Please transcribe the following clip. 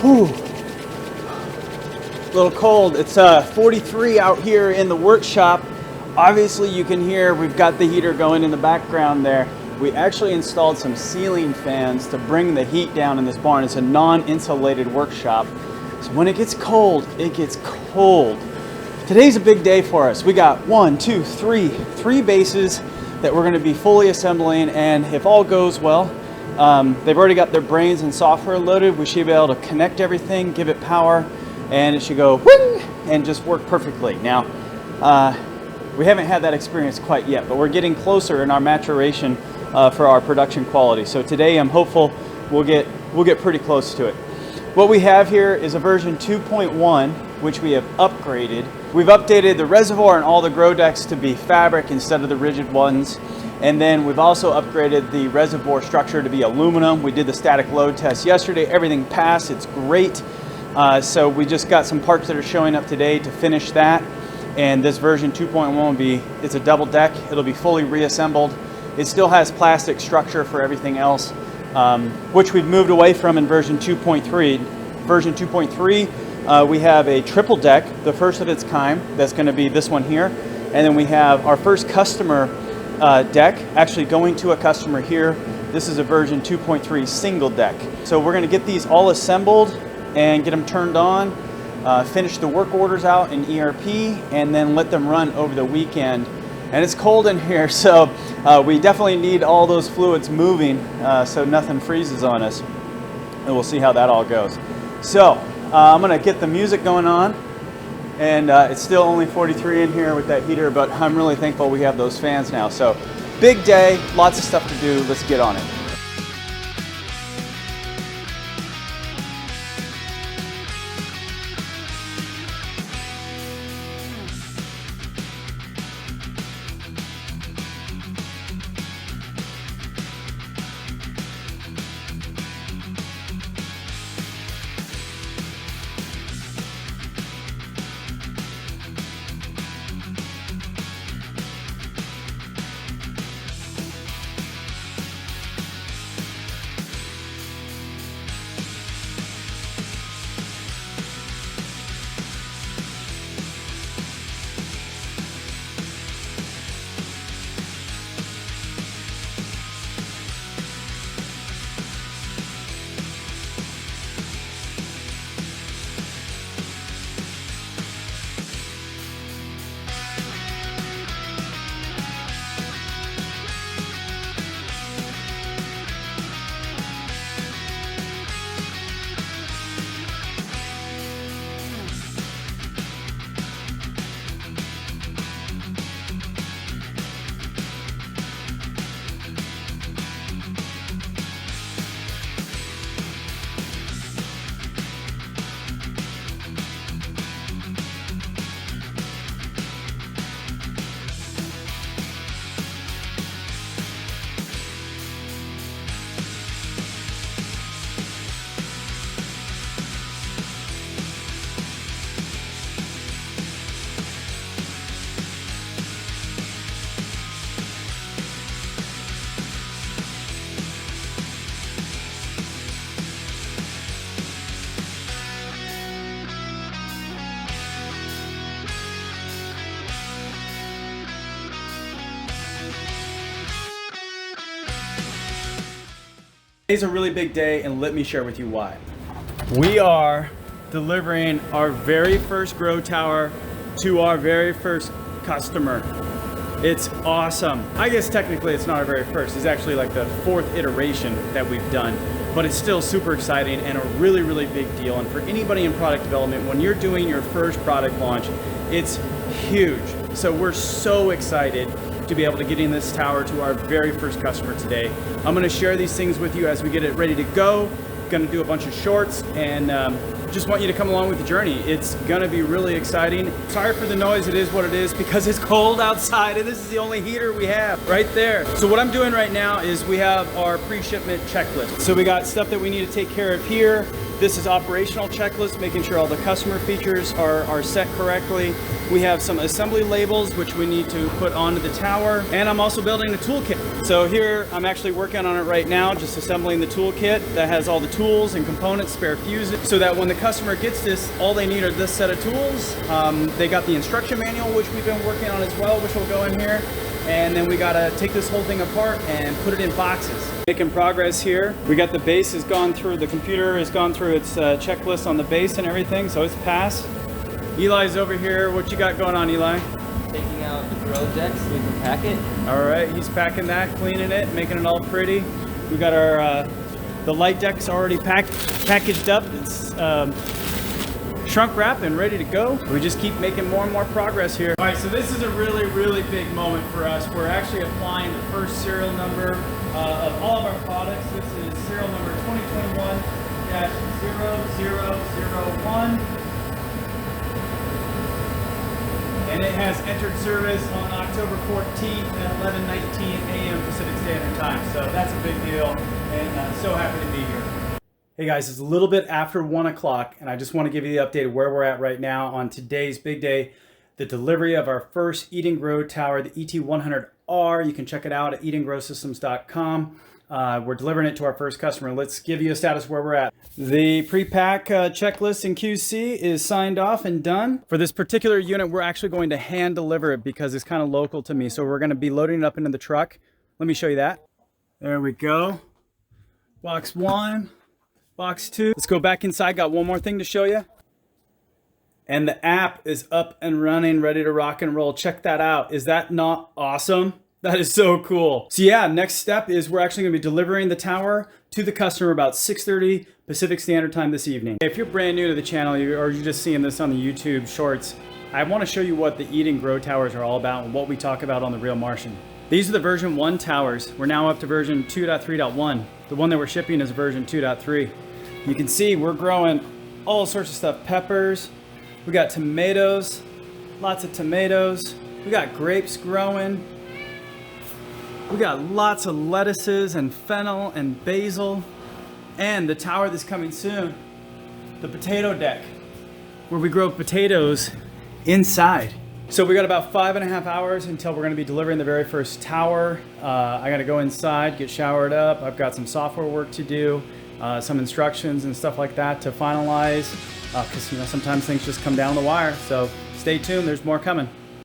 Whew. A little cold. It's 43 out here in the workshop. Obviously you can hear we've got the heater going in the background there. We actually installed some ceiling fans to bring the heat down in this barn. It's a non-insulated workshop. So when it gets cold, it gets cold. Today's a big day for us. We got three bases that we're gonna be fully assembling, and if all goes well, they've already got their brains and software loaded. We should be able to connect everything, give it power, and it should go wing and just work perfectly. Now, we haven't had that experience quite yet, but we're getting closer in our maturation for our production quality. So today I'm hopeful we'll get pretty close to it. What we have here is a version 2.1, which we have upgraded. We've updated the reservoir and all the grow decks to be fabric instead of the rigid ones. And then we've also upgraded the reservoir structure to be aluminum. We did the static load test yesterday. Everything passed. It's great. So we just got some parts that are showing up today to finish that. And this version 2.1 will be, it's a double deck. It'll be fully reassembled. It still has plastic structure for everything else, which we've moved away from in version 2.3. Version 2.3, we have a triple deck, the first of its kind. That's going to be this one here. And then we have our first customer deck, actually going to a customer here. This is a version 2.3 single deck. So we're going to get these all assembled and get them turned on, finish the work orders out in ERP, and then let them run over the weekend. And it's cold in here, so we definitely need all those fluids moving so nothing freezes on us. And we'll see how that all goes. So I'm gonna get the music going on, and it's still only 43 in here with that heater, but I'm really thankful we have those fans now. So big day, lots of stuff to do. Let's get on it. Today's a really big day, and let me share with you why. We are delivering our very first grow tower to our very first customer. It's awesome. I guess technically it's not our very first. It's actually like the fourth iteration that we've done, but it's still super exciting and a really, really big deal. And for anybody in product development, when you're doing your first product launch, it's huge. So we're so excited to be able to get in this tower to our very first customer today. I'm gonna share these things with you as we get it ready to go. Gonna do a bunch of shorts, and just want you to come along with the journey. It's gonna be really exciting. Sorry for the noise, it is what it is because it's cold outside and this is the only heater we have right there. So what I'm doing right now is we have our pre-shipment checklist. So we got stuff that we need to take care of here. This is operational checklist, making sure all the customer features are set correctly. We have some assembly labels which we need to put onto the tower, and I'm also building a toolkit. So here I'm actually working on it right now, just assembling the toolkit that has all the tools and components, spare fuses, so that when the customer gets this, all they need are this set of tools. They got the instruction manual, which we've been working on as well, which will go in here. And then we gotta take this whole thing apart and put it in boxes. Making progress here. We got the base has gone through, the computer has gone through its checklist on the base and everything, so it's passed. Eli's over here. What you got going on, Eli? Taking out the grill deck so we can pack it. All right, he's packing that, cleaning it, making it all pretty. We got our the light deck's already packaged up. It's shrunk wrap and ready to go. We just keep making more and more progress here. All right, so this is a really, really big moment for us. We're actually applying the first serial number of all of our products. This is serial number 2021-0001. And it has entered service on October 14th at 11:19 a.m. Pacific Standard Time. So that's a big deal, and so happy to be here. Hey guys, it's a little bit after 1 o'clock, and I just want to give you the update of where we're at right now on today's big day, the delivery of our first Eat and Grow tower, the ET100R. You can check it out at eatandgrowsystems.com. We're delivering it to our first customer. Let's give you a status where we're at. The pre-pack checklist in QC is signed off and done. For this particular unit, we're actually going to hand deliver it because it's kind of local to me. So we're going to be loading it up into the truck. Let me show you that. There we go. Box 1, box 2. Let's go back inside. Got one more thing to show you. And the app is up and running, ready to rock and roll. Check that out. Is that not awesome? That is so cool. So yeah, next step is we're actually gonna be delivering the tower to the customer about 6:30 Pacific Standard Time this evening. If you're brand new to the channel or you're just seeing this on the YouTube shorts, I wanna show you what the Eat and Grow towers are all about and what we talk about on The Real Martian. These are the version 1 towers. We're now up to version 2.3.1. The one that we're shipping is version 2.3. You can see we're growing all sorts of stuff. Peppers, we got tomatoes, lots of tomatoes. We got grapes growing. We got lots of lettuces and fennel and basil, and the tower that's coming soon, the potato deck, where we grow potatoes inside. So we got about 5.5 hours until we're gonna be delivering the very first tower. I gotta go inside, get showered up. I've got some software work to do, some instructions and stuff like that to finalize, because sometimes things just come down the wire. So stay tuned, there's more coming.